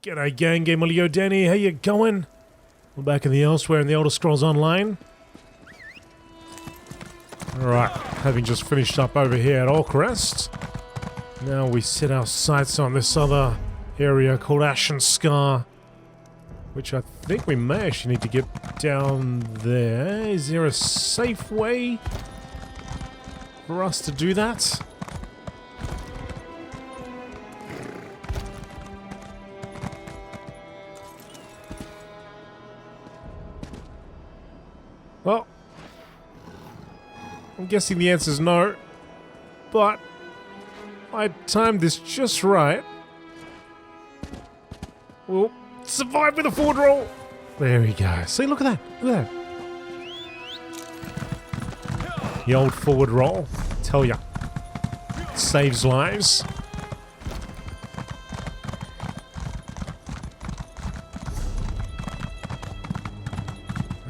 G'day gang, GameolioDan here, how you going? We're back in the Elsweyr in the Elder Scrolls Online. Alright, having just finished up over here at Orcrest, now we set our sights on this other area called Ashen Scar, which I think we may actually need to get down there. Is there a safe way for us to do that? Well, I'm guessing the answer's no, but I timed this just right. We'll survive with a forward roll. There we go. See, look at that. Look at that. The old forward roll. Tell ya. Saves lives.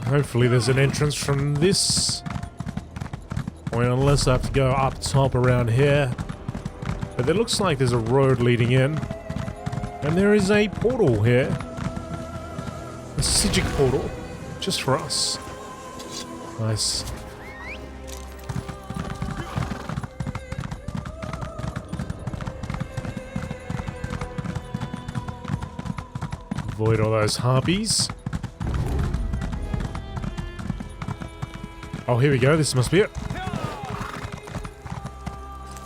Hopefully there's an entrance from this point, unless I have to go up top around here. But it looks like there's a road leading in. And there is a portal here. A Khajiiti portal. Just for us. Nice. Avoid all those harpies. Oh, here we go. This must be it.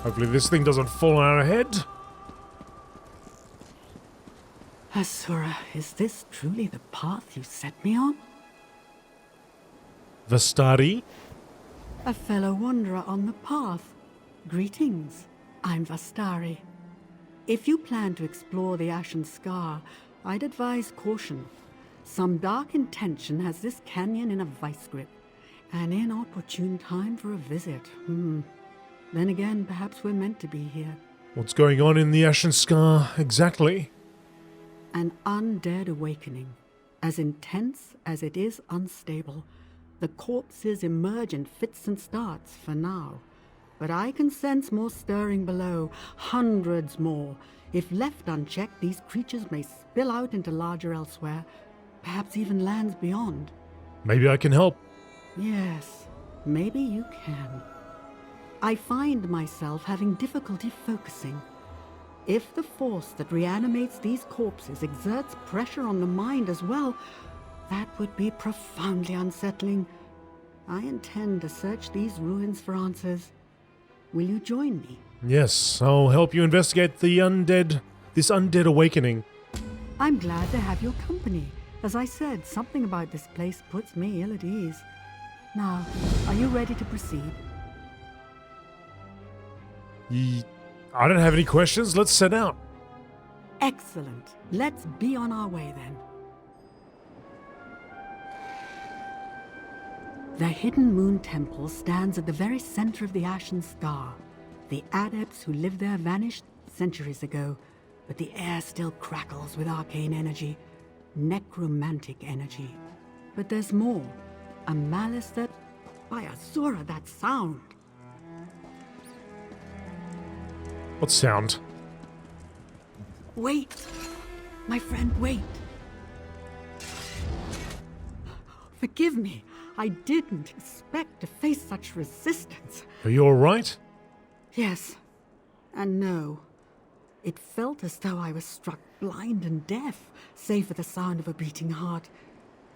Hopefully this thing doesn't fall on our head. Asura, is this truly the path you set me on? Vastari? A fellow wanderer on the path. Greetings. I'm Vastari. If you plan to explore the Ashen Scar, I'd advise caution. Some dark intention has this canyon in a vice grip. An inopportune time for a visit. Then again, perhaps we're meant to be here. What's going on in the Ashen Scar exactly? An undead awakening. As intense as it is unstable. The corpses emerge in fits and starts for now. But I can sense more stirring below. Hundreds more. If left unchecked, these creatures may spill out into larger Elsweyr. Perhaps even lands beyond. Maybe I can help. Yes, maybe you can. I find myself having difficulty focusing. If the force that reanimates these corpses exerts pressure on the mind as well, that would be profoundly unsettling. I intend to search these ruins for answers. Will you join me? Yes, I'll help you investigate the undead, this undead awakening. I'm glad to have your company. As I said, something about this place puts me ill at ease. Now, are you ready to proceed? I don't have any questions. Let's set out. Excellent. Let's be on our way then. The Hidden Moon Temple stands at the very center of the Ashen Scar. The adepts who lived there vanished centuries ago, but the air still crackles with arcane energy, necromantic energy. But there's more. A malice that... By Azura, that sound! What sound? Wait! My friend, wait! Forgive me. I didn't expect to face such resistance. Are you alright? Yes. And no. It felt as though I was struck blind and deaf, save for the sound of a beating heart.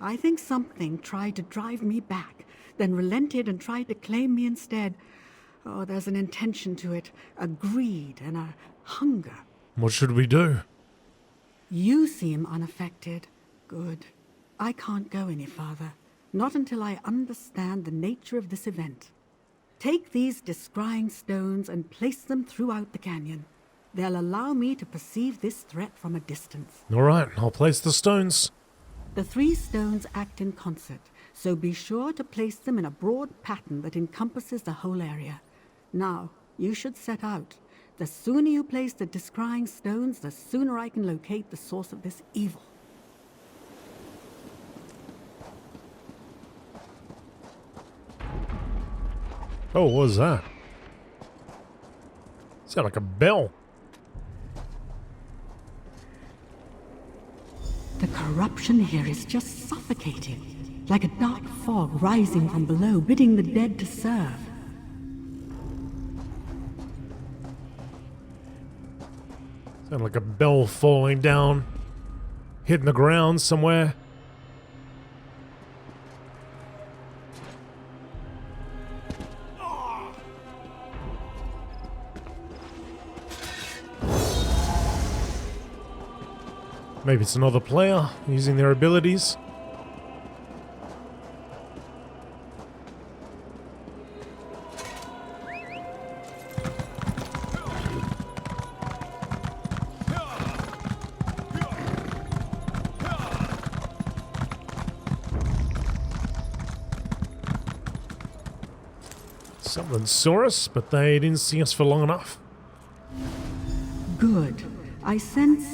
I think something tried to drive me back, then relented and tried to claim me instead. Oh, there's an intention to it, a greed and a hunger. What should we do? You seem unaffected. Good. I can't go any farther, not until I understand the nature of this event. Take these descrying stones and place them throughout the canyon. They'll allow me to perceive this threat from a distance. Alright, I'll place the stones. The 3 stones act in concert, so be sure to place them in a broad pattern that encompasses the whole area. Now, you should set out. The sooner you place the descrying stones, the sooner I can locate the source of this evil. Oh, what was that? Sound like a bell. corruption here is just suffocating, like a dark fog rising from below, bidding the dead to serve. Sound like a bell falling down, hitting the ground somewhere. Maybe it's another player using their abilities. Someone saw us, but they didn't see us for long enough. Good. I sense,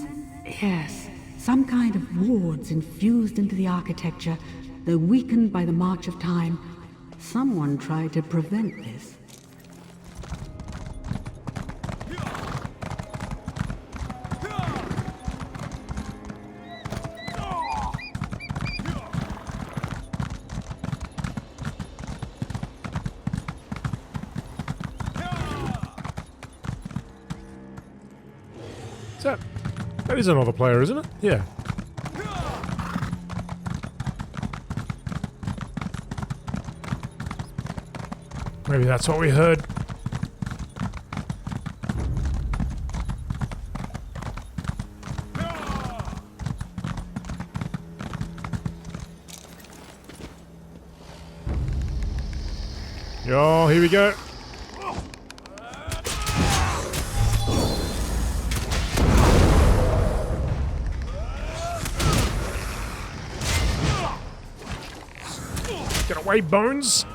yes, some kind of wards infused into the architecture, though weakened by the march of time. Someone tried to prevent this. That is another player, isn't it? Yeah. Maybe that's what we heard. Yo, here we go. Get away, Bones!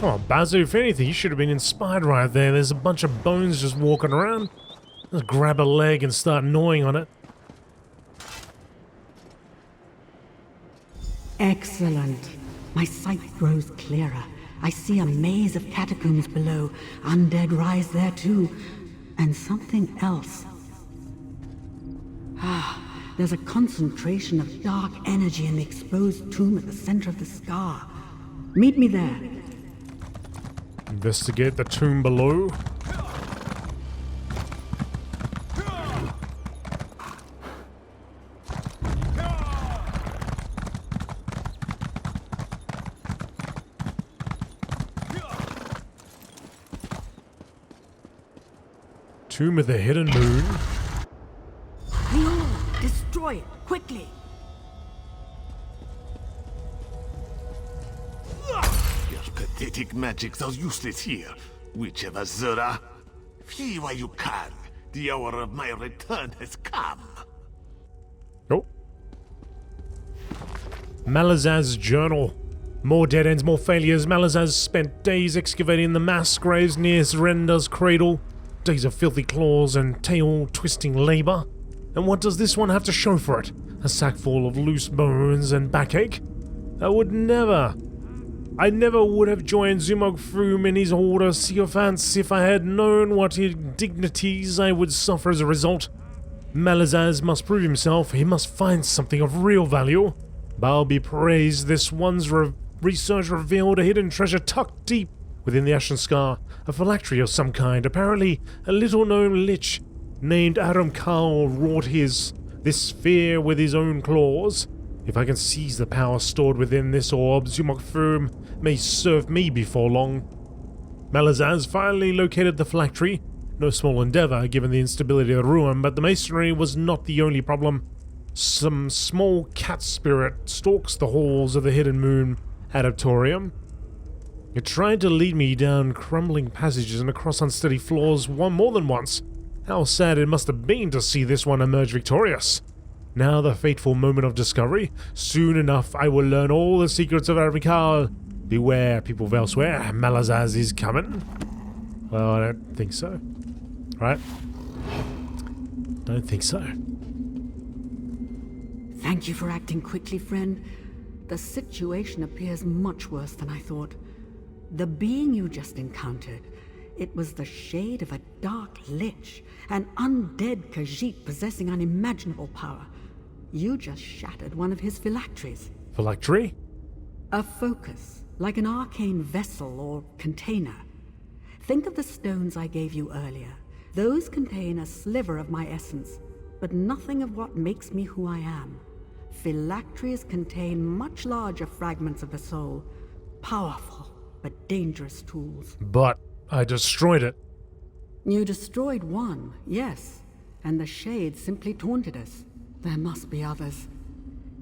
Oh, Bazu, if anything, you should have been inspired right there. There's a bunch of bones just walking around. Just grab a leg and start gnawing on it. Excellent. My sight grows clearer. I see a maze of catacombs below. Undead rise there too. And something else. There's a concentration of dark energy in the exposed tomb at the center of the scar. Meet me there. Investigate the tomb below. Tomb of the Hidden Moon. Destroy it, quickly! Your pathetic magics are useless here, witch of Azura. Flee while you can. The hour of my return has come. Oh. Malazaz's journal. More dead ends, more failures. Malazaz spent days excavating the mass graves near Serenda's cradle. Days of filthy claws and tail-twisting labor. And what does this one have to show for it? A sack full of loose bones and backache? I never would have joined Zumog Froom in his order sycophants if I had known what indignities I would suffer as a result. Malazaz must prove himself. He must find something of real value. Baal be praised, this one's research revealed a hidden treasure tucked deep within the Ashen Scar. A phylactery of some kind. Apparently, a little-known lich named Adam Carl wrought this sphere with his own claws. If I can seize the power stored within this orb, Zumog Froom may serve me before long. Malazaz finally located the phylactery. No small endeavor, given the instability of the ruin, but the masonry was not the only problem. Some small cat spirit stalks the halls of the Hidden Moon Adaptorium. It tried to lead me down crumbling passages and across unsteady floors more than once. How sad it must have been to see this one emerge victorious. Now the fateful moment of discovery. Soon enough I will learn all the secrets of Arabikal. Beware, people of Elsweyr. Malazaz is coming. Well, I don't think so. Right? Don't think so. Thank you for acting quickly, friend. The situation appears much worse than I thought. The being you just encountered, It was the shade of a dark lich, an undead Khajiiti possessing unimaginable power. You just shattered one of his phylacteries. Phylactery? A focus, like an arcane vessel or container. Think of the stones I gave you earlier. Those contain a sliver of my essence, but nothing of what makes me who I am. Phylacteries contain much larger fragments of the soul. Powerful, but dangerous tools. But I destroyed it. You destroyed one, yes, and the shade simply taunted us. There must be others.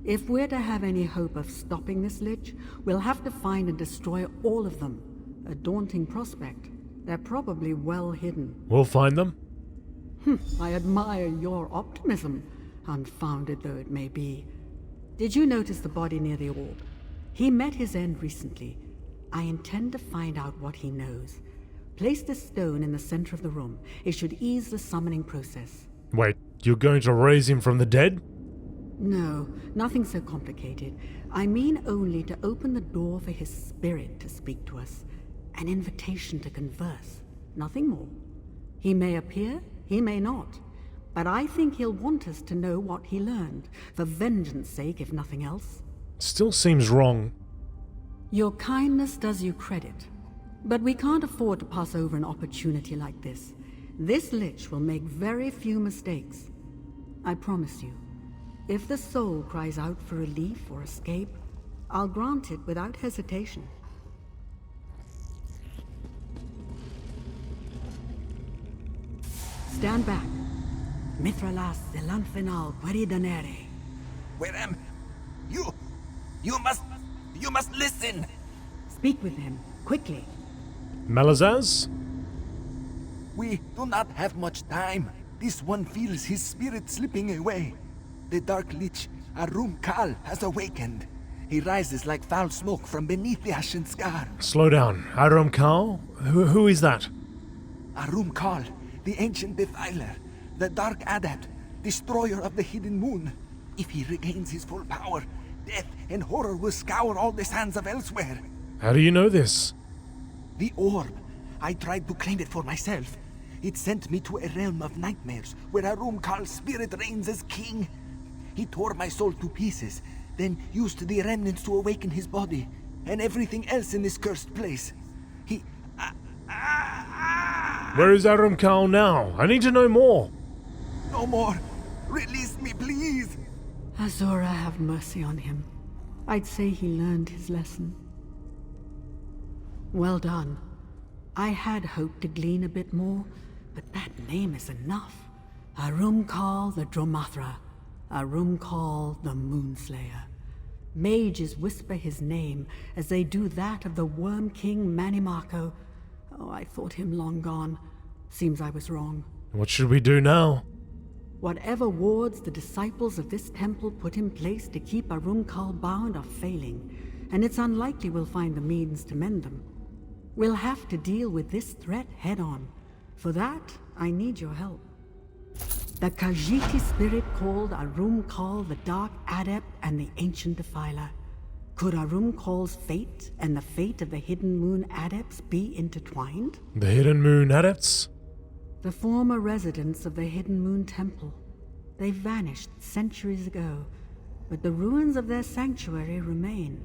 If we're to have any hope of stopping this lich, we'll have to find and destroy all of them. A daunting prospect. They're probably well hidden. We'll find them. I admire your optimism, unfounded though it may be. Did you notice the body near the orb? He met his end recently. I intend to find out what he knows. Place the stone in the center of the room. It should ease the summoning process. Wait, you're going to raise him from the dead? No, nothing so complicated. I mean only to open the door for his spirit to speak to us. An invitation to converse. Nothing more. He may appear, he may not. But I think he'll want us to know what he learned, for vengeance sake, if nothing else. Still seems wrong. Your kindness does you credit. But we can't afford to pass over an opportunity like this. This lich will make very few mistakes. I promise you. If the soul cries out for relief or escape, I'll grant it without hesitation. Stand back. Mithralas zelanfinal queridanere. Where am you? You must listen. Speak with him, quickly. Malazaz? We do not have much time. This one feels his spirit slipping away. The dark lich, Arum Kal, has awakened. He rises like foul smoke from beneath the Ashen Scar. Slow down. Arum Kal? Who is that? Arum Kal, the ancient defiler, the dark adept, destroyer of the hidden moon. If he regains his full power, death and horror will scour all the sands of Elsweyr. How do you know this? The orb. I tried to claim it for myself. It sent me to a realm of nightmares, where Arum Kal's spirit reigns as king. He tore my soul to pieces, then used the remnants to awaken his body, and everything else in this cursed place. He... Where is Arum Kal now? I need to know more. No more! Release me, please! Azura have mercy on him. I'd say he learned his lesson. Well done. I had hoped to glean a bit more, but that name is enough. Arum Kal the Dromathra. Arum Kal the Moonslayer. Mages whisper his name as they do that of the Worm King Manimako. Oh, I thought him long gone. Seems I was wrong. What should we do now? Whatever wards the disciples of this temple put in place to keep Arum Kal bound are failing, and it's unlikely we'll find the means to mend them. We'll have to deal with this threat head-on. For that, I need your help. The Khajiiti spirit called Arum Kal the Dark Adept and the Ancient Defiler. Could Arum Kal's fate and the fate of the Hidden Moon Adepts be intertwined? The Hidden Moon Adepts? The former residents of the Hidden Moon Temple. They vanished centuries ago, but the ruins of their sanctuary remain.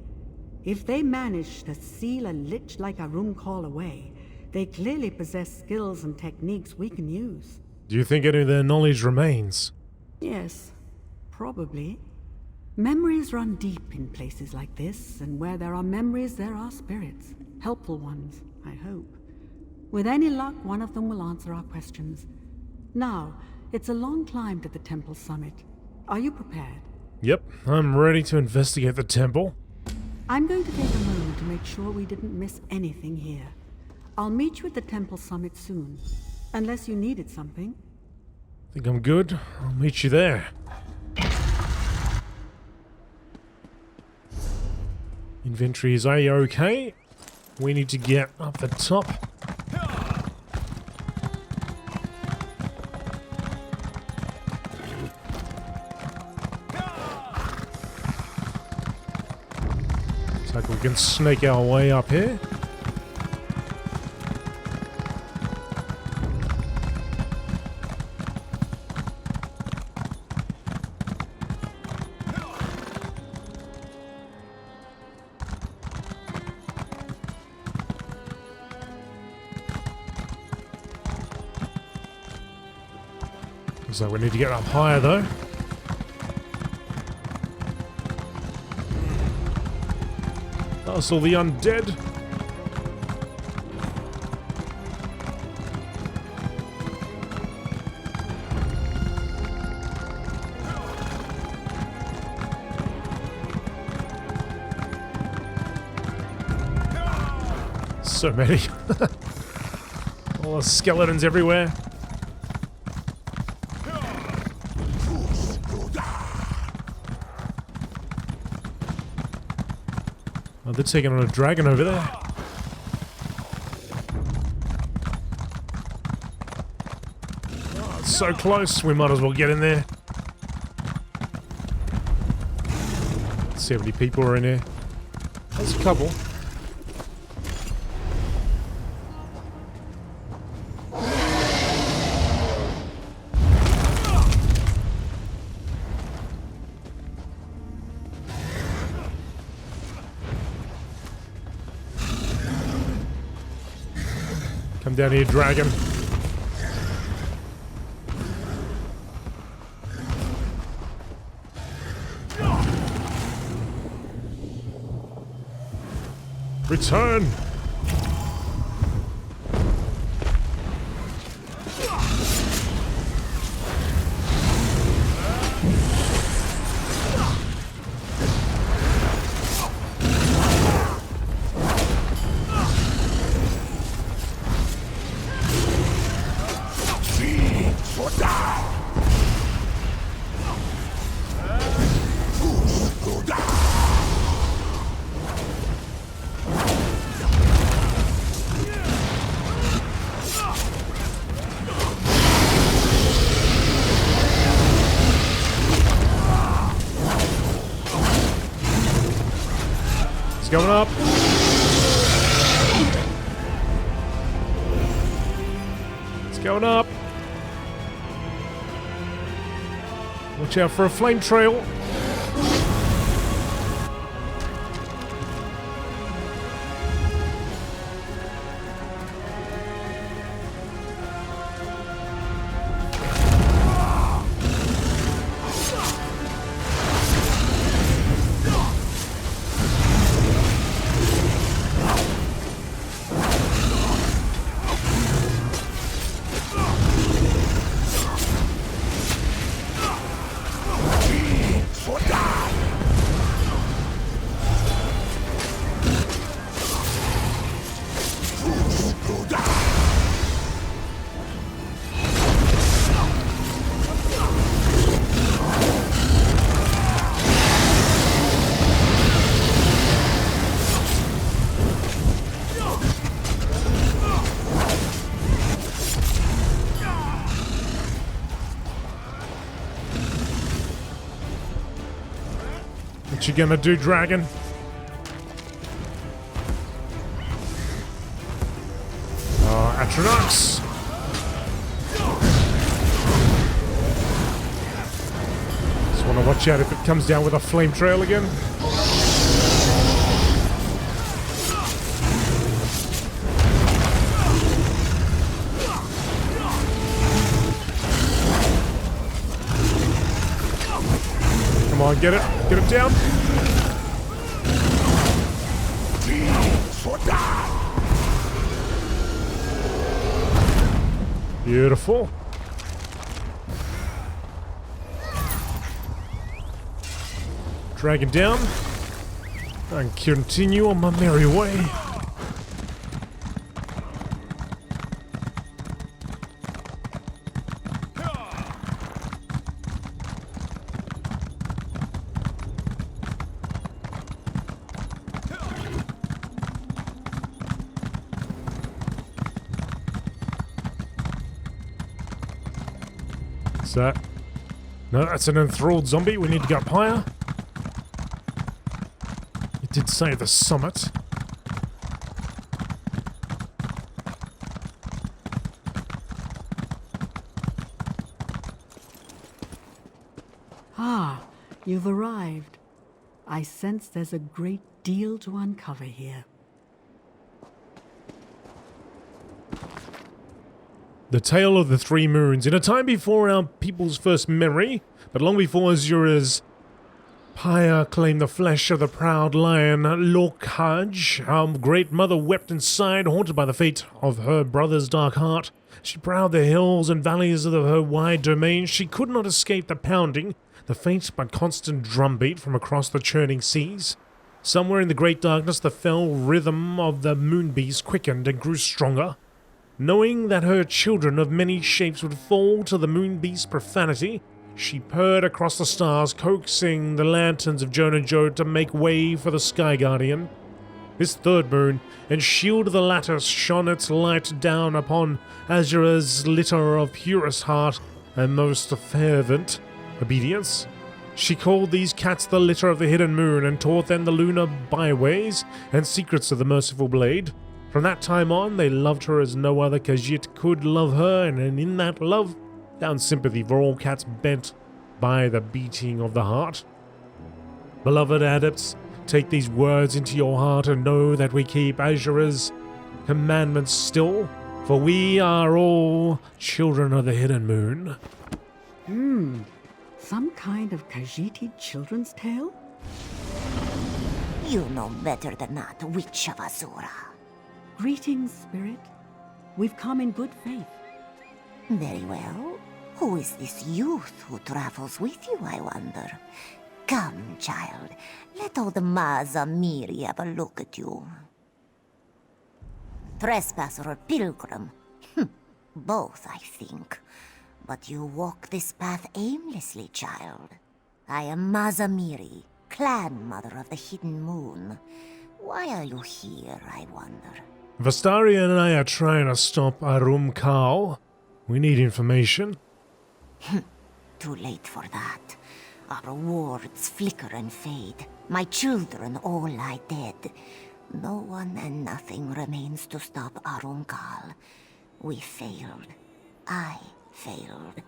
If they managed to seal a lich like Arum Kal away, they clearly possess skills and techniques we can use. Do you think any of their knowledge remains? Yes, probably. Memories run deep in places like this, and where there are memories, there are spirits. Helpful ones, I hope. With any luck, one of them will answer our questions. Now, it's a long climb to the temple summit. Are you prepared? Yep, I'm ready to investigate the temple. I'm going to take a moment to make sure we didn't miss anything here. I'll meet you at the temple summit soon, unless you needed something. Think I'm good? I'll meet you there. Inventory is A-okay. We need to get up the top. Looks like we can snake our way up here. Looks like we need to get up higher though. That's all the undead. So many. All the skeletons everywhere. Oh, they're taking on a dragon over there. Oh, it's so close. We might as well get in there. Let's see how many people are in here. There's a couple. Come down here, dragon. Return! Going up. It's going up. Watch out for a flame trail. What you gonna do, dragon? Oh, Atronox! Just wanna watch out if it comes down with a flame trail again. Come on, get it. Get him down. Beautiful. Dragon down. And continue on my merry way. That? No, that's an enthralled zombie. We need to go up higher. It did say the summit. Ah, you've arrived. I sense there's a great deal to uncover here. The Tale of the Three Moons. In a time before our people's first memory, but long before Azura's pyre claimed the flesh of the proud lion Lorkhaj, our great mother wept and sighed, haunted by the fate of her brother's dark heart. She prowled the hills and valleys of her wide domain. She could not escape the pounding, the faint but constant drumbeat from across the churning seas. Somewhere in the great darkness, the fell rhythm of the moon beast quickened and grew stronger. Knowing that her children of many shapes would fall to the moon beast's profanity, she purred across the stars, coaxing the lanterns of Jonah Joe to make way for the Sky Guardian. This third moon, and shield of the lattice, shone its light down upon Azura's litter of purest heart and most fervent obedience. She called these cats the litter of the hidden moon, and taught them the lunar byways and secrets of the merciful blade. From that time on, they loved her as no other Khajiit could love her, and in that love found sympathy for all cats bent by the beating of the heart. Beloved adepts, take these words into your heart and know that we keep Azura's commandments still, for we are all children of the hidden moon. Some kind of Khajiiti children's tale? You know better than that, Witch of Azura. Greetings, Spirit. We've come in good faith. Very well. Who is this youth who travels with you, I wonder? Come, child. Let old Maza Miri have a look at you. Trespasser or pilgrim? Both, I think. But you walk this path aimlessly, child. I am Maza Miri, clan mother of the Hidden Moon. Why are you here, I wonder? Vastaria and I are trying to stop Arum Khal. We need information. Too late for that. Our rewards flicker and fade. My children all lie dead. No one and nothing remains to stop Arum Khal. We failed. I failed.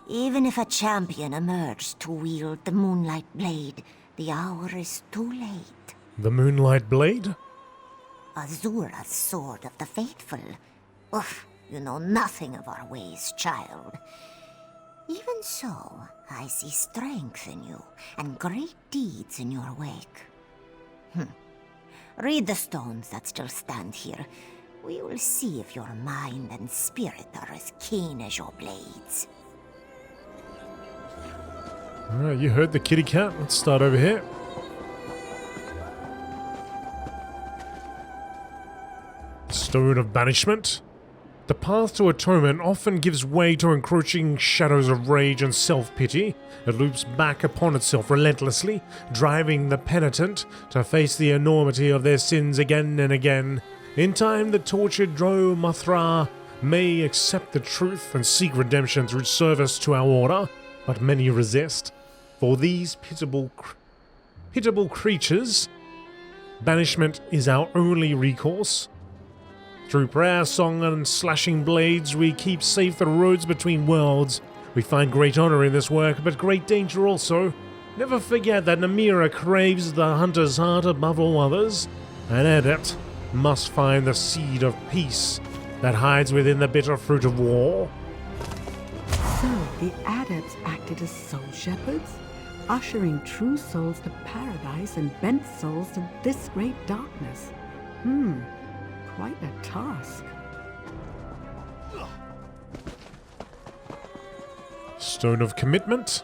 Even if a champion emerged to wield the Moonlight Blade, the hour is too late. The Moonlight Blade? Azura's sword of the faithful. Oof, you know nothing of our ways, child. Even so, I see strength in you, and great deeds in your wake. Read the stones that still stand here. We will see if your mind and spirit are as keen as your blades. Alright, you heard the kitty cat. Let's start over here. Stone of Banishment. The path to atonement often gives way to encroaching shadows of rage and self-pity. It loops back upon itself relentlessly, driving the penitent to face the enormity of their sins again and again. In time, the tortured Dro Mathra may accept the truth and seek redemption through service to our order, but many resist. For these pitiable creatures, banishment is our only recourse. Through prayer, song, and slashing blades, we keep safe the roads between worlds. We find great honor in this work, but great danger also. Never forget that Namira craves the hunter's heart above all others. An adept must find the seed of peace that hides within the bitter fruit of war. So, the adepts acted as soul shepherds, ushering true souls to paradise and bent souls to this great darkness. Quite a task. Stone of Commitment.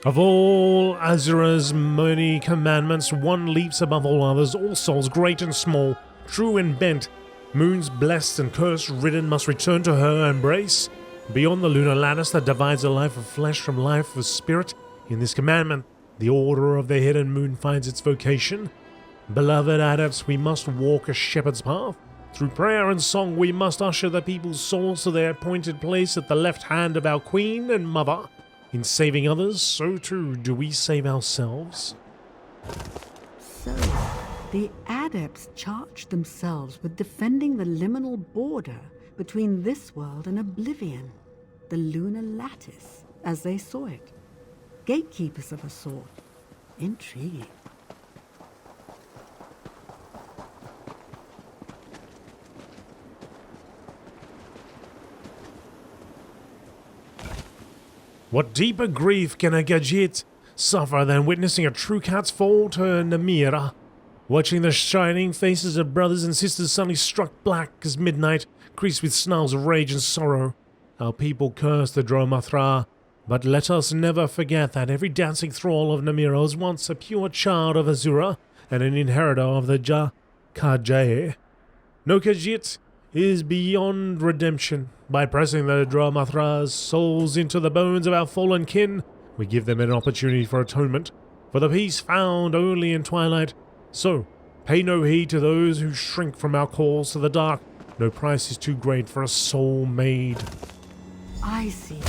Of all Azura's many commandments, one leaps above all others. All souls, great and small, true and bent, moons blessed and curse-ridden, must return to her embrace. Beyond the lunar lattice that divides the life of flesh from life of spirit, in this commandment, the order of the hidden moon finds its vocation. Beloved adepts, we must walk a shepherd's path. Through prayer and song, we must usher the people's souls to their appointed place at the left hand of our queen and mother. In saving others, so too do we save ourselves. So, the adepts charged themselves with defending the liminal border between this world and oblivion, the lunar lattice, as they saw it. Gatekeepers of a sort. Intriguing. What deeper grief can a Khajiiti suffer than witnessing a true cat's fall to Namira? Watching the shining faces of brothers and sisters suddenly struck black as midnight, creased with snarls of rage and sorrow. Our people curse the Dromathra, but let us never forget that every dancing thrall of Namira was once a pure child of Azura and an inheritor of the Khajiiti. No Khajiiti is beyond redemption. By pressing the Dromathra's souls into the bones of our fallen kin, we give them an opportunity for atonement, for the peace found only in twilight. So, pay no heed to those who shrink from our calls to the dark. No price is too great for a soul made. I see.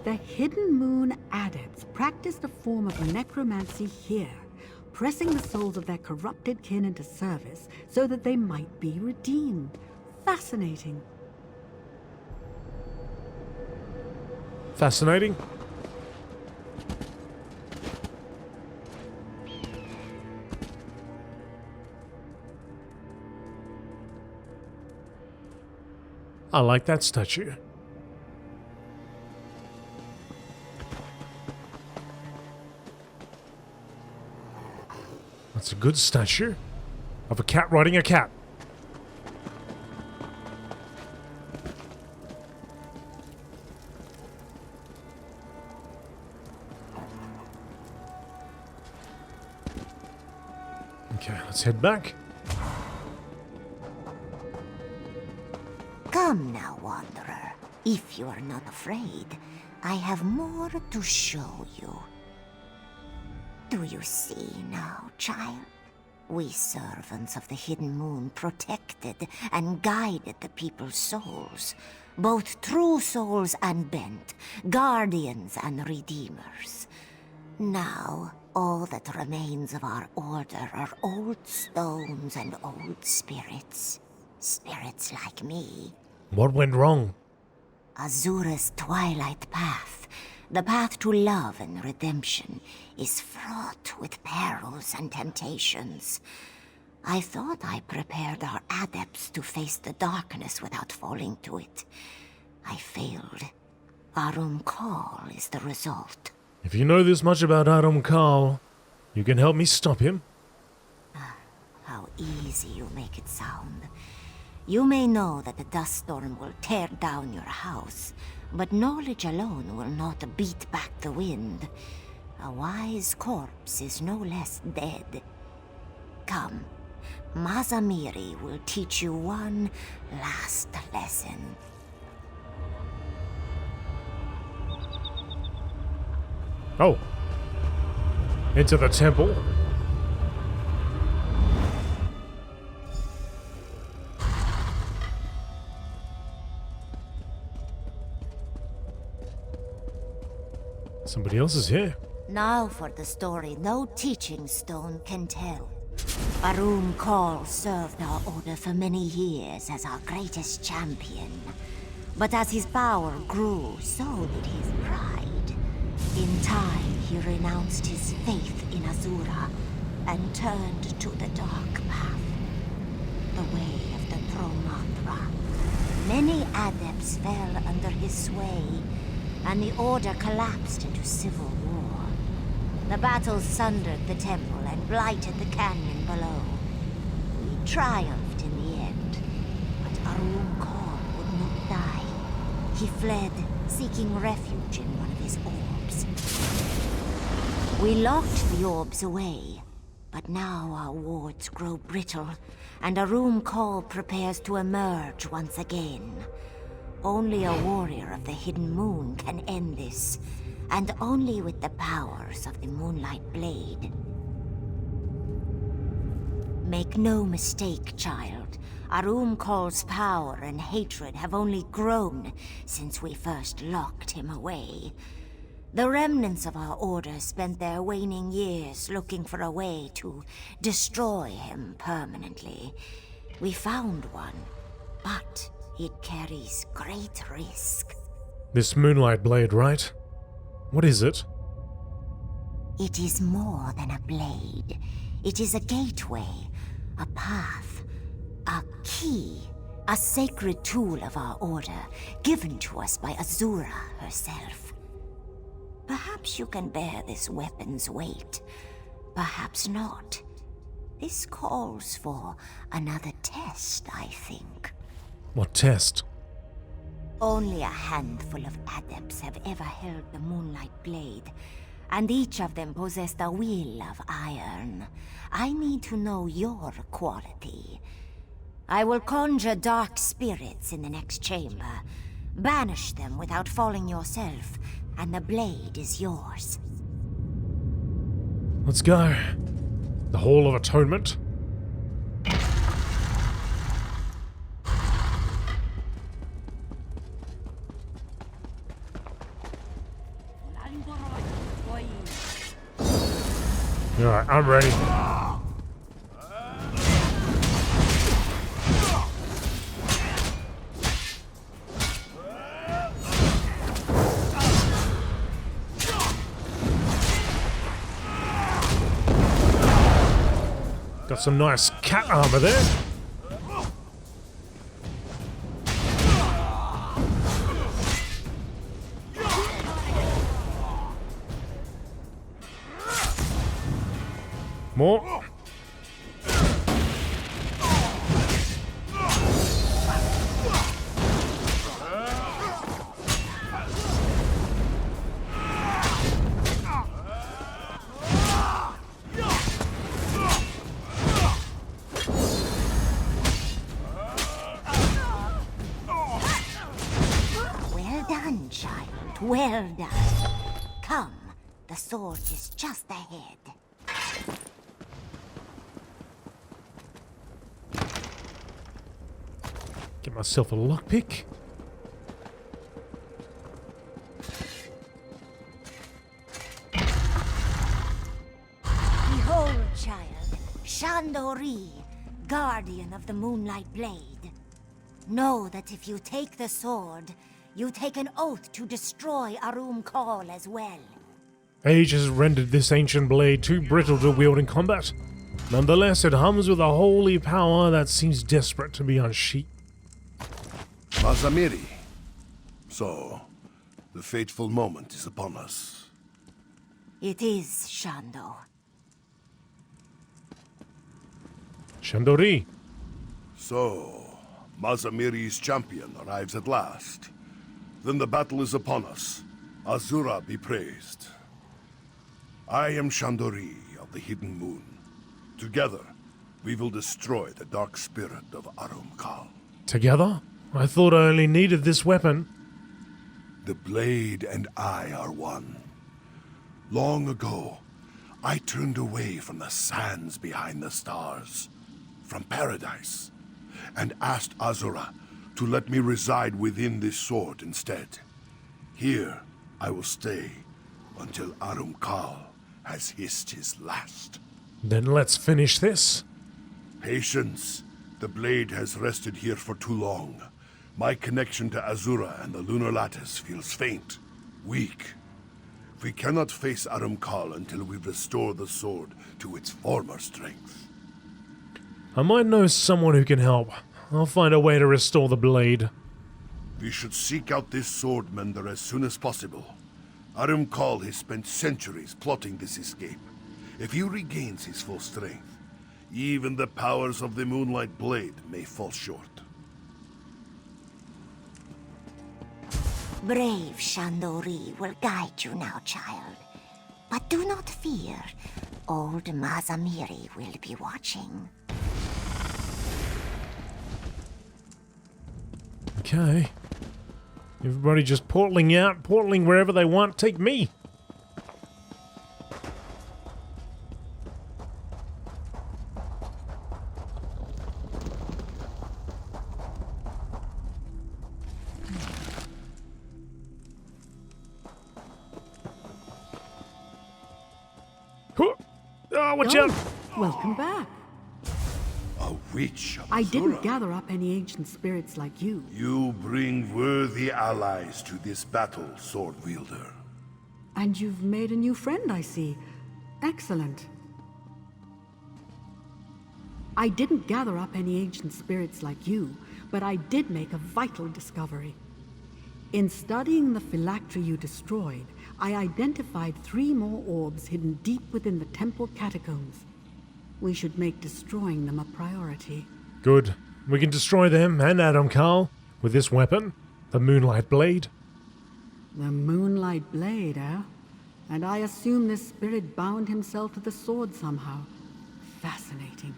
The Hidden Moon Adepts practiced a form of necromancy here, pressing the souls of their corrupted kin into service so that they might be redeemed. Fascinating. Fascinating? I like that statue. That's a good statue of a cat riding a cat. Okay, let's head back. Come now, Wanderer. If you are not afraid, I have more to show you. Do you see now, child? We servants of the Hidden Moon protected and guided the people's souls, both true souls and bent, guardians and redeemers. Now, all that remains of our order are old stones and old spirits. Spirits like me. What went wrong? Azura's twilight path, the path to love and redemption, is fraught with perils and temptations. I thought I prepared our adepts to face the darkness without falling to it. I failed. Arum Kal is the result. If you know this much about Arum Kal, you can help me stop him? How easy you make it sound. You may know that the dust storm will tear down your house, but knowledge alone will not beat back the wind. A wise corpse is no less dead. Come, Mazamiri will teach you one last lesson. Oh. Into the temple. Somebody else is here. Now for the story no teaching stone can tell. Arum Kal served our order for many years as our greatest champion. But as his power grew, so did his pride. In time, he renounced his faith in Azura and turned to the dark path, the way of the Dromathra. Many adepts fell under his sway, and the order collapsed into civil war. The battles sundered the temple and blighted the canyon below. We triumphed in the end, but Arum Kal would not die. He fled, seeking refuge in one of his orbs. We locked the orbs away, but now our wards grow brittle, and Arum Kal prepares to emerge once again. Only a warrior of the Hidden Moon can end this, and only with the powers of the Moonlight Blade. Make no mistake, child. Arum Kal's power and hatred have only grown since we first locked him away. The remnants of our order spent their waning years looking for a way to destroy him permanently. We found one, but it carries great risk. This Moonlight Blade, right? What is it? It is more than a blade. It is a gateway, a path, a key, a sacred tool of our order, given to us by Azura herself. Perhaps you can bear this weapon's weight. Perhaps not. This calls for another test, I think. What test? Only a handful of adepts have ever held the Moonlight Blade, and each of them possessed a will of iron. I need to know your quality. I will conjure dark spirits in the next chamber. Banish them without falling yourself, and the blade is yours. Let's go. The Hall of Atonement. Alright, I'm ready. Got some nice cat armor there. More. Well done, child. Well done. Come, the sword is just ahead. Get myself a lockpick. Behold, child, Shandori, guardian of the Moonlight Blade. Know that if you take the sword, you take an oath to destroy Arum Kal as well. Age has rendered this ancient blade too brittle to wield in combat. Nonetheless, it hums with a holy power that seems desperate to be unsheathed. Mazamiri. So, the fateful moment is upon us. It is, Shando. Shandori. So, Mazamiri's champion arrives at last. Then the battle is upon us. Azura be praised. I am Shandori of the Hidden Moon. Together, we will destroy the dark spirit of Arum Kal. Together? I thought I only needed this weapon. The blade and I are one. Long ago, I turned away from the sands behind the stars, from paradise, and asked Azura to let me reside within this sword instead. Here, I will stay until Arum Kal has hissed his last. Then let's finish this. Patience. The blade has rested here for too long. My connection to Azura and the Lunar Lattice feels faint, weak. We cannot face Arum Kal until we restore the sword to its former strength. I might know someone who can help. I'll find a way to restore the blade. We should seek out this sword mender as soon as possible. Arum Kal has spent centuries plotting this escape. If he regains his full strength, even the powers of the Moonlight Blade may fall short. Brave Shandori will guide you now, child. But do not fear. Old Mazamiri will be watching. Okay. Everybody just portaling out, portaling wherever they want. Take me. Oh, watch out! Welcome back. A witch of I didn't Azura. gather up any ancient spirits like you. You bring worthy allies to this battle, sword wielder. And you've made a new friend, I see. Excellent. I didn't gather up any ancient spirits like you, but I did make a vital discovery. In studying the phylactery you destroyed, I identified 3 more orbs hidden deep within the temple catacombs. We should make destroying them a priority. Good. We can destroy them and Adam Carl with this weapon, the Moonlight Blade. The Moonlight Blade, eh? And I assume this spirit bound himself to the sword somehow. Fascinating.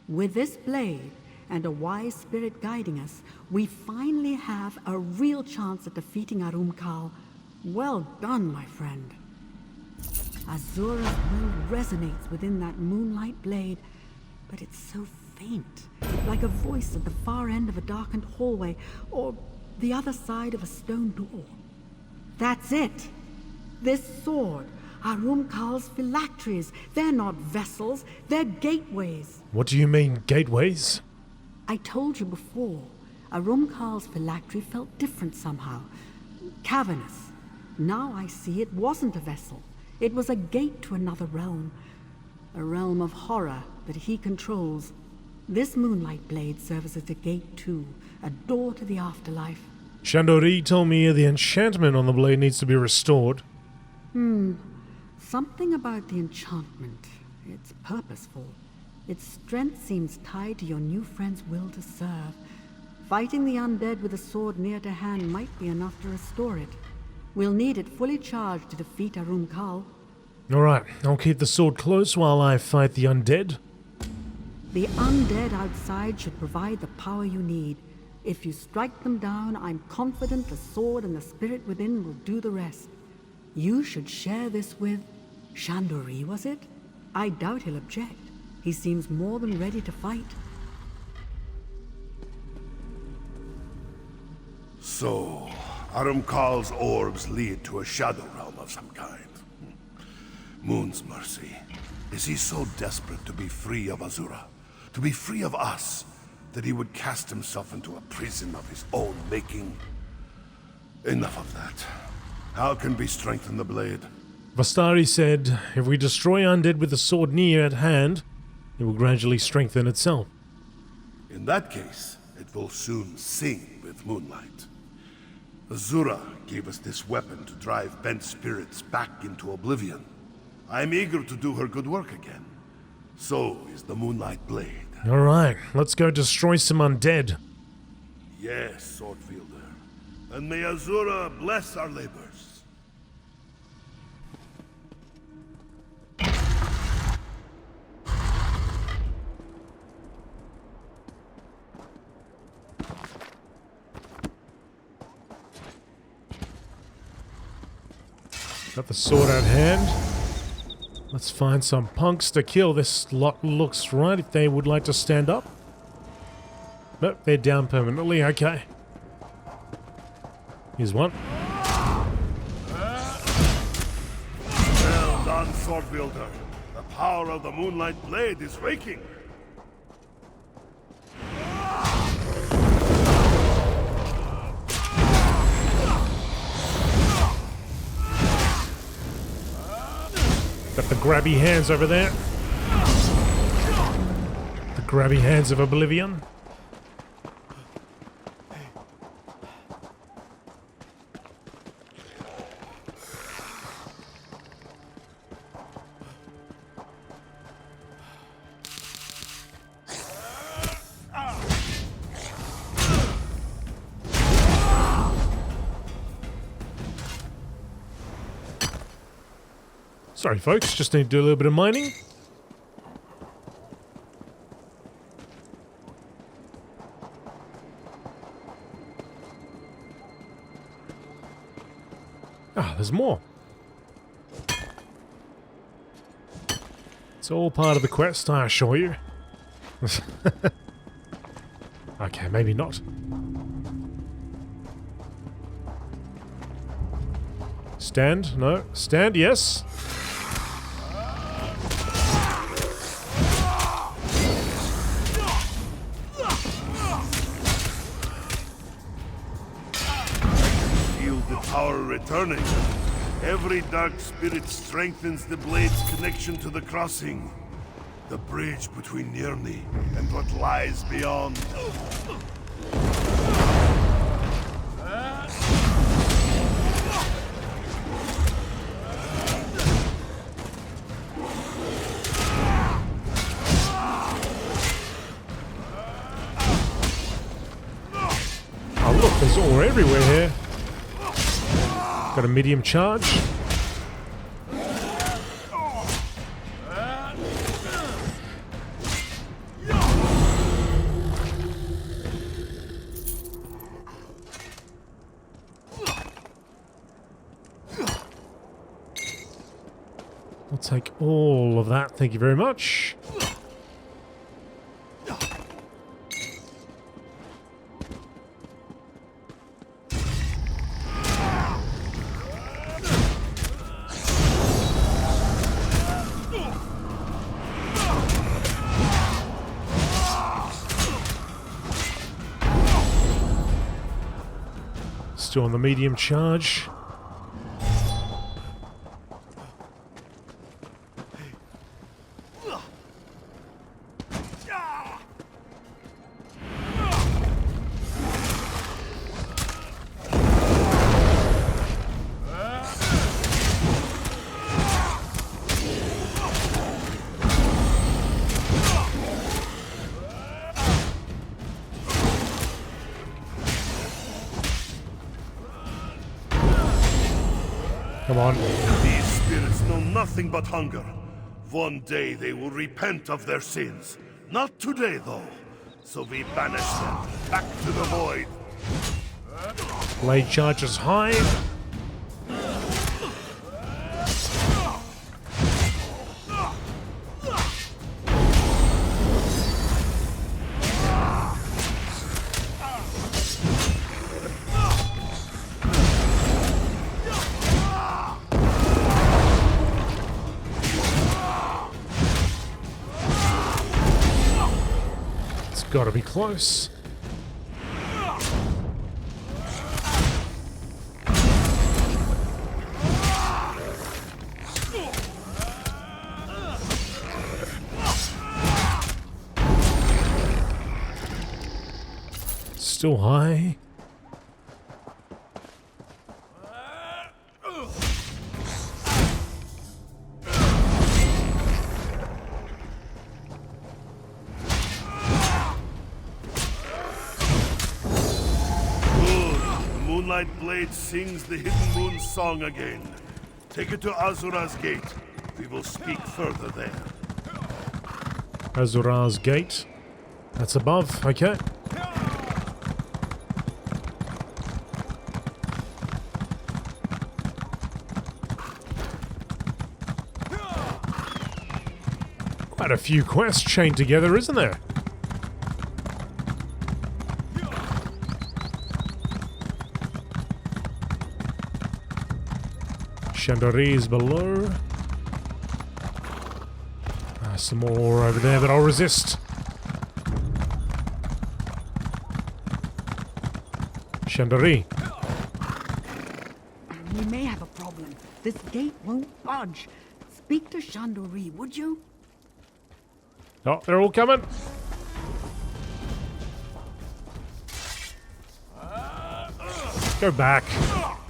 With this blade and a wise spirit guiding us, we finally have a real chance at defeating Arum Kal. Well done, my friend. Azura's will resonates within that Moonlight Blade, but it's so faint, like a voice at the far end of a darkened hallway, or the other side of a stone door. That's it! This sword, Arum Kal's phylacteries, they're not vessels, they're gateways. What do you mean, gateways? I told you before, Arum Kal's phylactery felt different somehow. Cavernous. Now I see it wasn't a vessel. It was a gate to another realm. A realm of horror that he controls. This Moonlight Blade serves as a gate too, a door to the afterlife. Chandori told me the enchantment on the blade needs to be restored. Something about the enchantment. It's purposeful. Its strength seems tied to your new friend's will to serve. Fighting the undead with a sword near to hand might be enough to restore it. We'll need it fully charged to defeat Arum Kal. Alright, I'll keep the sword close while I fight the undead. The undead outside should provide the power you need. If you strike them down, I'm confident the sword and the spirit within will do the rest. You should share this with Chandori, was it? I doubt he'll object. He seems more than ready to fight. So, Arum Kal's orbs lead to a shadow realm of some kind. Moon's mercy. Is he so desperate to be free of Azura? To be free of us? That he would cast himself into a prison of his own making? Enough of that. How can we strengthen the blade? Vastari said, if we destroy undead with the sword near at hand, it will gradually strengthen itself. In that case, it will soon sing with moonlight. Azura gave us this weapon to drive bent spirits back into oblivion. I am eager to do her good work again. So is the Moonlight Blade. Alright, let's go destroy some undead. Yes, sword wielder. And may Azura bless our labors. Got the sword at hand. Let's find some punks to kill. This lot looks right if they would like to stand up. Nope, they're down permanently. Okay. Here's one. Well done, sword wielder. The power of the Moonlight Blade is waking. Got the grabby hands over there. The grabby hands of Oblivion. Sorry folks, just need to do a little bit of mining. Ah, there's more. It's all part of the quest, I assure you. Okay, maybe not. Stand? No. Stand? Yes. Power returning. Every dark spirit strengthens the blade's connection to the crossing. The bridge between Nirni and what lies beyond. We're everywhere here. Got a medium charge. I'll take all of that, thank you very much. Still on the medium charge. Come on. These spirits know nothing but hunger. One day they will repent of their sins. Not today, though. So we banish them back to the void. Blade charges high. Gotta be close. Still high. Moonlight Blade sings the Hidden Moon song again. Take it to Azura's Gate. We will speak further there. Azura's Gate. That's above, okay. Quite a few quests chained together, isn't there? Chandeliers below. Some more over there, but I'll resist. Chandelier. We may have a problem. This gate won't budge. Speak to Chandelier, would you? Oh, they're all coming. Go back.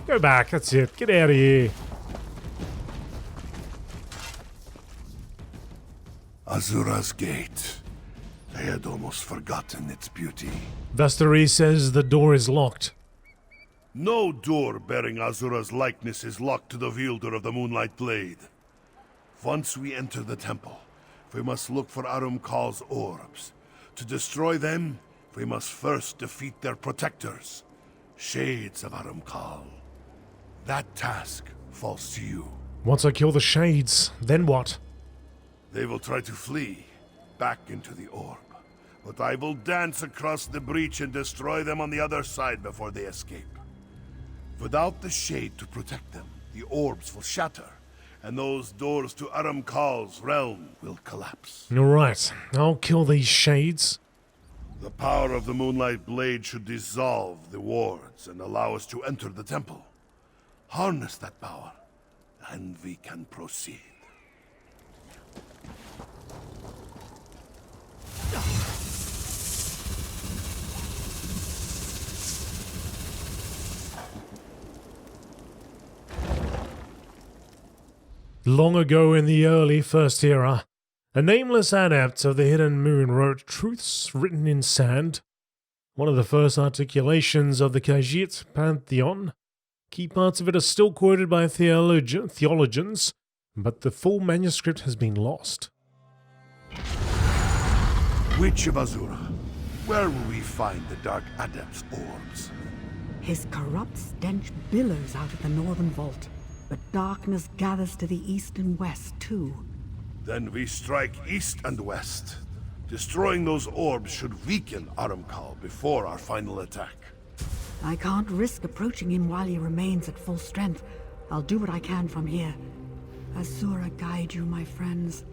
Go back, that's it. Get out of here. Azura's Gate. I had almost forgotten its beauty. Vastari says the door is locked. No door bearing Azura's likeness is locked to the wielder of the Moonlight Blade. Once we enter the temple, we must look for Arumkal's orbs. To destroy them, we must first defeat their protectors, Shades of Arumkal. That task falls to you. Once I kill the Shades, then what? They will try to flee, back into the orb. But I will dance across the breach and destroy them on the other side before they escape. Without the Shade to protect them, the orbs will shatter, and those doors to Arumkal's realm will collapse. Alright, I'll kill these Shades. The power of the Moonlight Blade should dissolve the wards and allow us to enter the temple. Harness that power, and we can proceed. Long ago in the early First Era, a nameless adept of the Hidden Moon wrote truths written in sand one of the first articulations of the Khajiit pantheon. Key parts of it are still quoted by theologians, but the full manuscript has been lost. Witch of Azura, where will we find the Dark Adept's orbs? His corrupt stench billows out of the northern vault, but darkness gathers to the east and west, too. Then we strike east and west. Destroying those orbs should weaken Aramkal before our final attack. I can't risk approaching him while he remains at full strength. I'll do what I can from here. Azura guide you, my friends.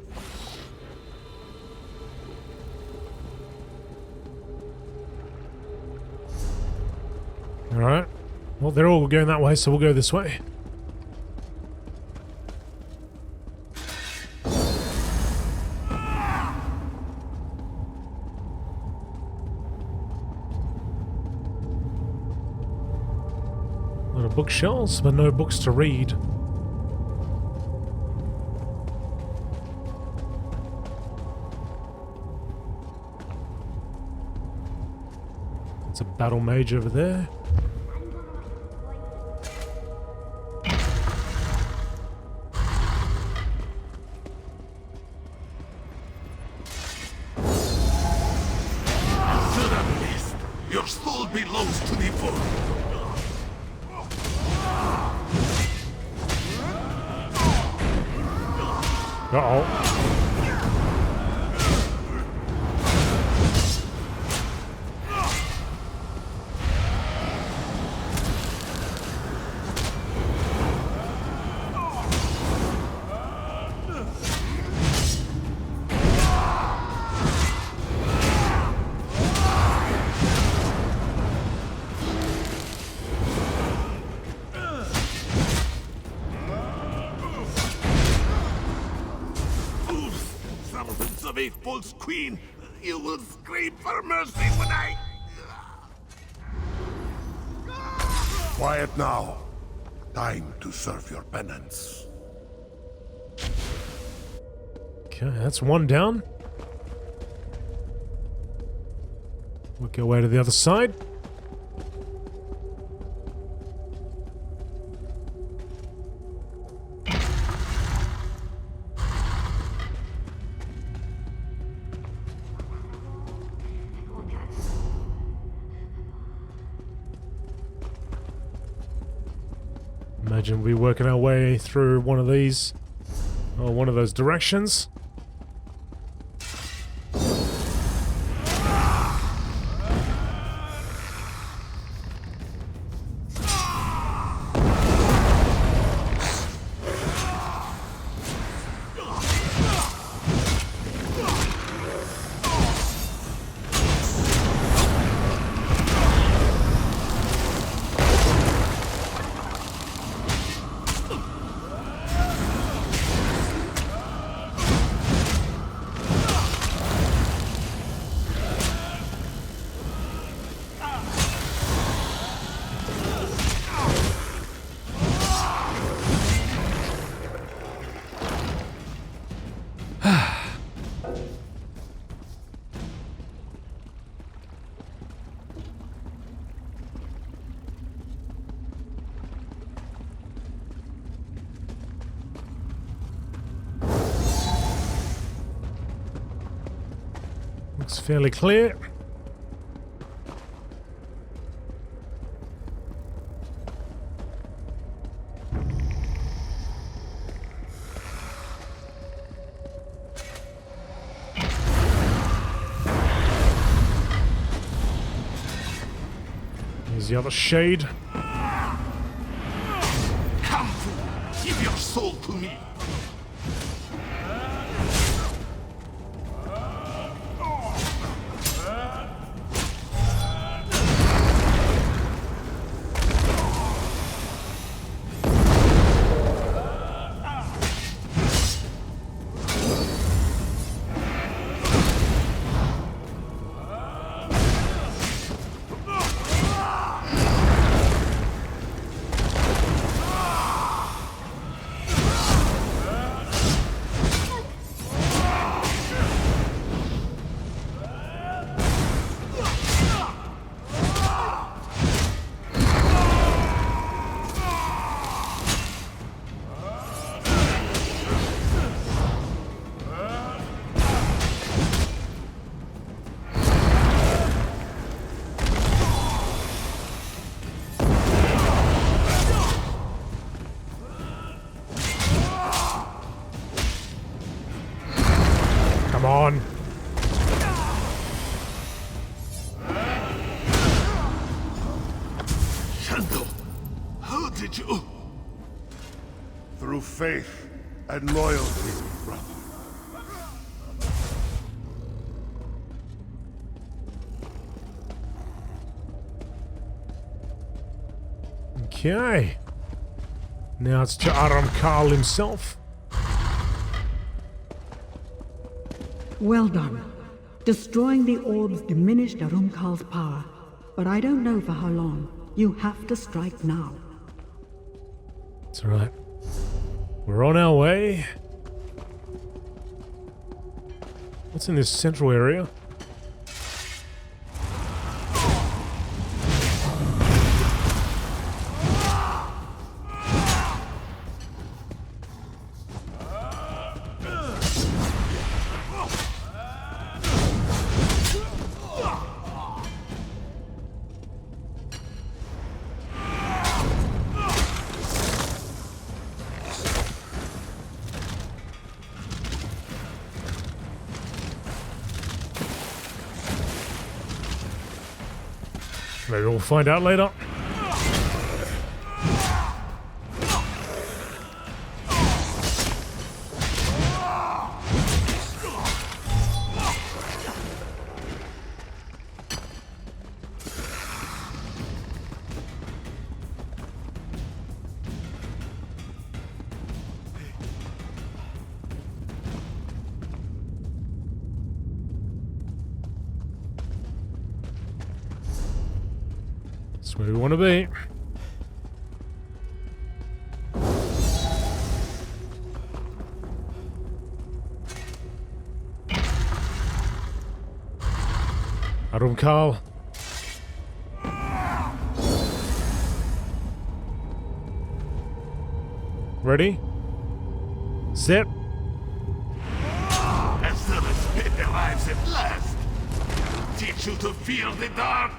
Alright. Well, they're all going that way, so we'll go this way. A lot of bookshelves, but no books to read. It's a battle mage over there. Your soul belongs to the Lord. Uh-oh. Of a false queen, you will scream for mercy when I... Quiet now. Time to serve your penance. Okay, that's one down. Work our way to the other side. Imagine we working our way through one of these, or one of those directions. Looks fairly clear. Here's the other shade. Come, give your soul to me. Through faith and loyalty, brother. Okay. Now it's to Karl himself. Well done. Destroying the orbs diminished Karl's power, but I don't know for how long. You have to strike now. It's alright. We're on our way. What's in this central area? Maybe we'll find out later. That's where we want to be. Karl. Ready? Set. Azura's pit arrives at last. Teach you to fear the dark.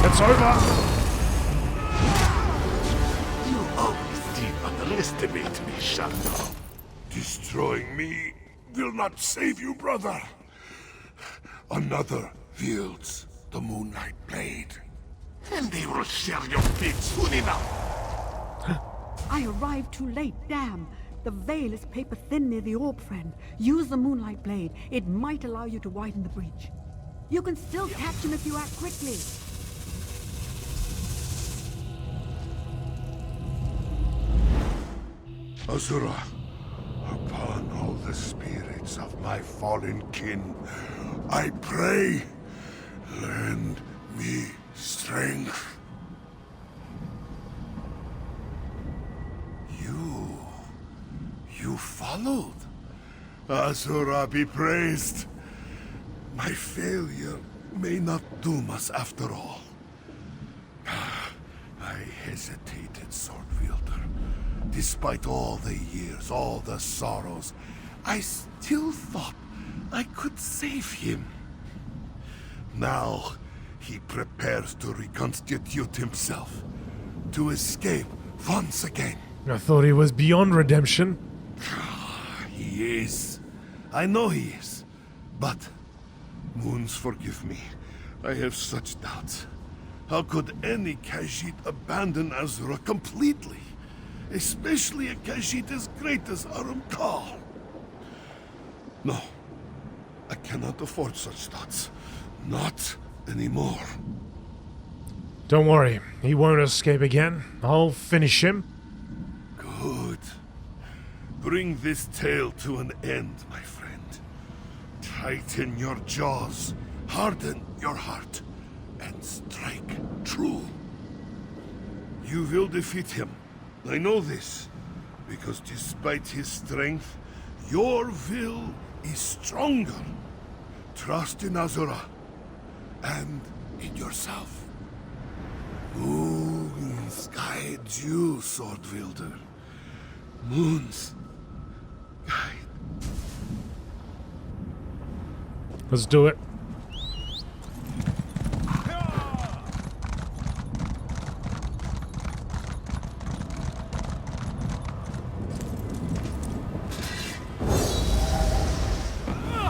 It's over. You always did underestimate me, Shadow. Destroying me will not save you, brother. Another wields the Moonlight Blade. And they will share your fate soon enough. I arrived too late, damn. The veil is paper thin near the orb, friend. Use the Moonlight Blade. It might allow you to widen the breach. You can still catch him if you act quickly. Azura, upon all the spirits of my fallen kin, I pray, lend me strength. You followed. Azura be praised. My failure may not doom us after all. I hesitated, sword wielder. Despite all the years, all the sorrows, I still thought I could save him. Now, he prepares to reconstitute himself, to escape once again. I thought he was beyond redemption. He is. I know he is. But, Moons, forgive me. I have such doubts. How could any Khajiit abandon Azura completely? Especially a Khajiit as great as Karl. No. I cannot afford such thoughts. Not anymore. Don't worry, he won't escape again. I'll finish him. Good. Bring this tale to an end, my friend. Tighten your jaws, harden your heart, and strike true. You will defeat him. I know this, because despite his strength, your will is stronger. Trust in Azura, and in yourself. Moons guide you, sword wielder. Moons guide. Let's do it.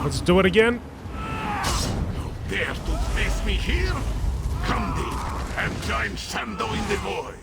Let's do it again. Dare to face me here? Come then, and join Shando in the void.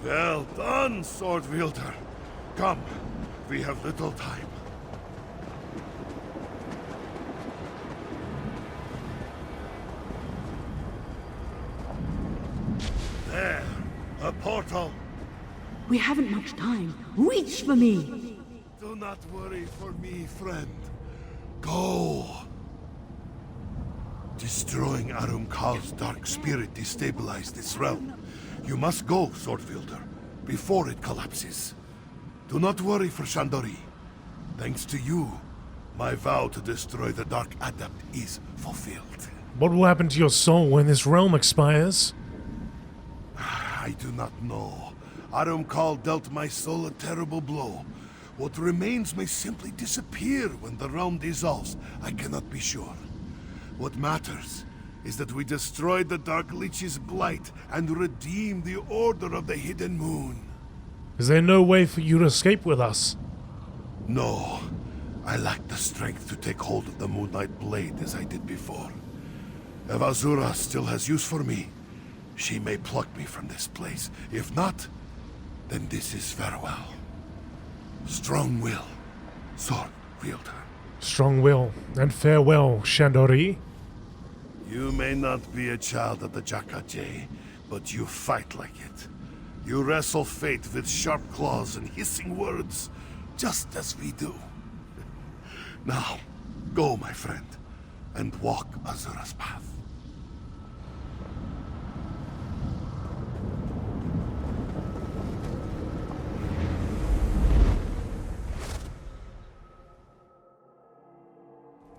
Well done, sword wielder. Come, we have little time. There, a portal. We haven't much time. Reach for me! Do not worry for me, friend. Go. Destroying Arumkal's dark spirit destabilized this realm. You must go, sword wielder, before it collapses. Do not worry for Shandori. Thanks to you, my vow to destroy the Dark Adept is fulfilled. What will happen to your soul when this realm expires? I do not know. Arumkal dealt my soul a terrible blow. What remains may simply disappear when the realm dissolves. I cannot be sure. What matters is that we destroyed the Dark Lich's blight and redeemed the Order of the Hidden Moon. Is there no way for you to escape with us? No. I lack the strength to take hold of the Moonlight Blade as I did before. If Azura still has use for me, she may pluck me from this place. If not, then this is farewell. Strong will, sword wielder. Strong will and farewell, Shandori. You may not be a child of the Jakaje, but you fight like it. You wrestle fate with sharp claws and hissing words, just as we do. Now, go, my friend, and walk Azura's path.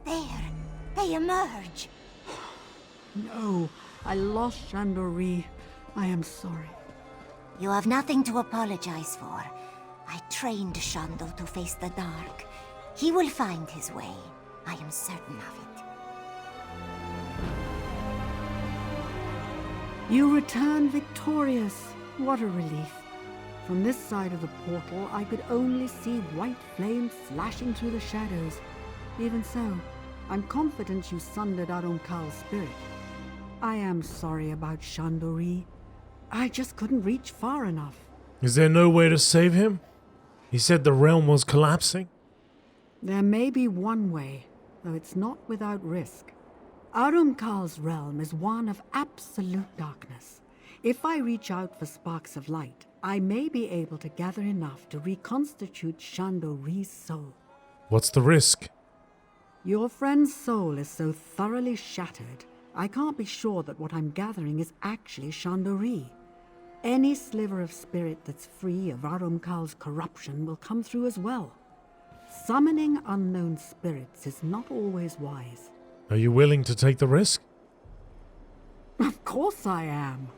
There, they emerge. No, I lost Shandori. I am sorry. You have nothing to apologize for. I trained Shando to face the dark. He will find his way. I am certain of it. You return victorious. What a relief. From this side of the portal, I could only see white flames slashing through the shadows. Even so, I'm confident you sundered Arumkal's spirit. I am sorry about Shandori. I just couldn't reach far enough. Is there no way to save him? He said the realm was collapsing. There may be one way, though it's not without risk. Arumkal's realm is one of absolute darkness. If I reach out for sparks of light, I may be able to gather enough to reconstitute Shandori's soul. What's the risk? Your friend's soul is so thoroughly shattered, I can't be sure that what I'm gathering is actually Shandori. Any sliver of spirit that's free of Arumkal's corruption will come through as well. Summoning unknown spirits is not always wise. Are you willing to take the risk? Of course I am.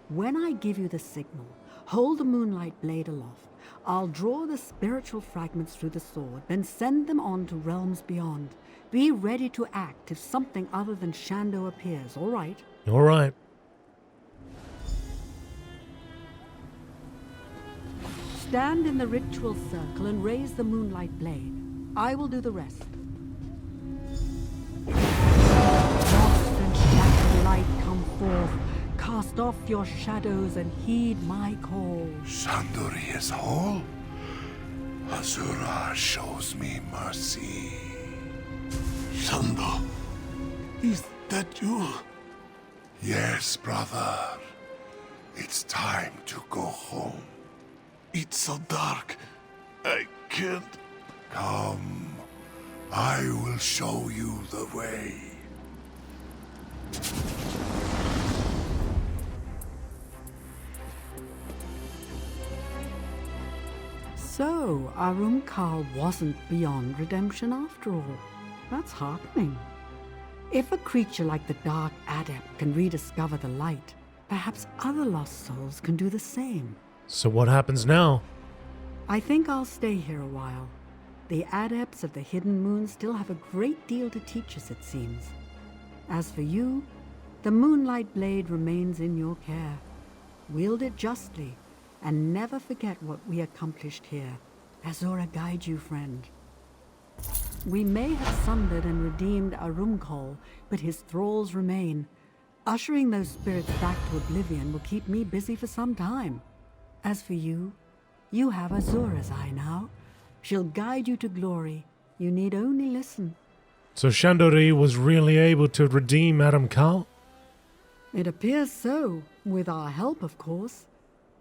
When I give you the signal, hold the moonlight blade aloft. I'll draw the spiritual fragments through the sword, then send them on to realms beyond. Be ready to act if something other than Shando appears, all right? All right. Stand in the ritual circle and raise the moonlight blade. I will do the rest. Lost and shattered light, come forth. Cast off your shadows and heed my call. Shandori is whole? Azura shows me mercy. Shando, is that you? Yes, brother. It's time to go home. It's so dark. I can't. Come. I will show you the way. So, Arumkal wasn't beyond redemption after all. That's heartening. If a creature like the Dark Adept can rediscover the light, perhaps other lost souls can do the same. So what happens now? I think I'll stay here a while. The Adepts of the Hidden Moon still have a great deal to teach us, it seems. As for you, the Moonlight Blade remains in your care. Wield it justly, and never forget what we accomplished here. Azura guide you, friend. We may have sundered and redeemed Arumkal, but his thralls remain. Ushering those spirits back to oblivion will keep me busy for some time. As for you, you have Azura's eye now. She'll guide you to glory. You need only listen. So Shandori was really able to redeem Arumkal? It appears so, with our help, of course.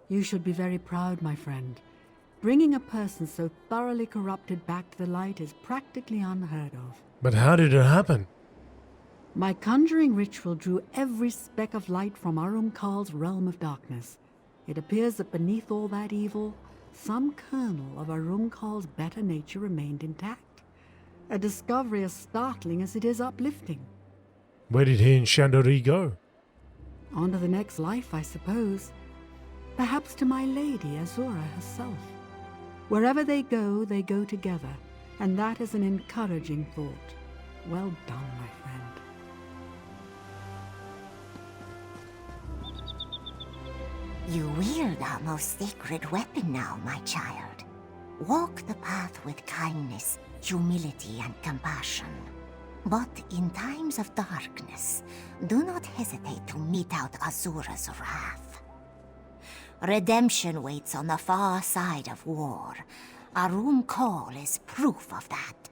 You should be very proud, my friend. Bringing a person so thoroughly corrupted back to the light is practically unheard of. But how did it happen? My conjuring ritual drew every speck of light from Arumkal's realm of darkness. It appears that beneath all that evil, some kernel of Arumkal's better nature remained intact. A discovery as startling as it is uplifting. Where did he and Shandori go? On to the next life, I suppose. Perhaps to my lady, Azura herself. Wherever they go together, and that is an encouraging thought. Well done, my friend. You wield our most sacred weapon now, my child. Walk the path with kindness, humility, and compassion. But in times of darkness, do not hesitate to mete out Azura's wrath. Redemption waits on the far side of war. Arumkal is proof of that.